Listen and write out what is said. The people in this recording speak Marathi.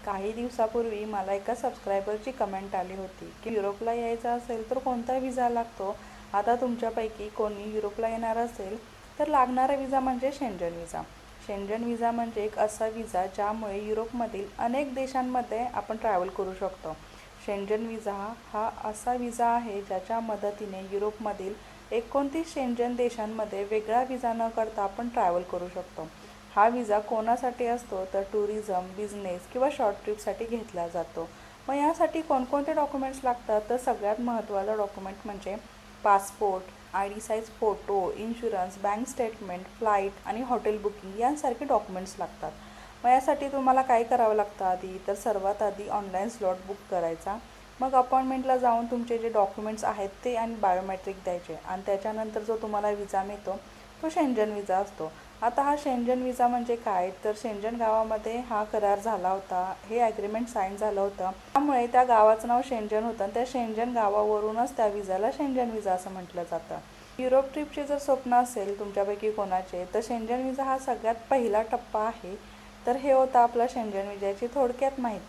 काही दिवसापूर्वी मला एका सबस्क्रायबरची कमेंट आली होती की युरोपला यायचं असेल तर कोणता विजा लागतो। आता तुमच्यापैकी कोणी युरोपला येणार असेल तर लागणारा विजा म्हणजे शेंजन विजा। शेंजन विजा म्हणजे एक असा विजा ज्यामुळे युरोपमधील अनेक देशांमध्ये आपण ट्रॅव्हल करू शकतो। शेंजन विजा हा असा विजा आहे ज्याच्या मदतीने युरोपमधील 29 शेंजन देशांमध्ये वेगळा विजा न करता आपण ट्रॅव्हल करू शकतो। हा विजा कोणासाठी असतो तर टुरिझम, बिझनेस किंवा शॉर्ट ट्रिपसाठी घेतला जातो। मग यासाठी कोणकोणते डॉक्युमेंट्स लागतात तर सगळ्यात महत्त्वाचा डॉक्युमेंट म्हणजे passport, ID size photo, insurance, bank statement, flight आणि हॉटेल बुकिंग यांसारखे डॉक्युमेंट्स लागतात। मग यासाठी तुम्हाला काय करावं लागतं आधी तर सर्वात आधी ऑनलाईन स्लॉट बुक करायचा। मग अपॉइंटमेंटला जाऊन तुमचे जे डॉक्युमेंट्स आहेत ते आणि बायोमेट्रिक द्यायचे आणि त्याच्यानंतर जो तुम्हाला विजा मिळतो तो शेंजन विजा असतो। आता हा शेंजन विजा म्हणजे काय तर शेंजन गावामध्ये हा करार झाला होता, हे ॲग्रीमेंट साईन झालं होतं, त्यामुळे त्या गावाचं नाव शेंजन होतं आणि त्या शेंजन गावावरूनच त्या विजाला शेंजन विजा असं म्हटलं जातं। युरोप ट्रिपचे जर स्वप्न असेल तुमच्यापैकी कोणाचे तर शेंजन विजा हा सगळ्यात पहिला टप्पा आहे। तर हे होतं आपला शेंजन विजाची थोडक्यात माहिती।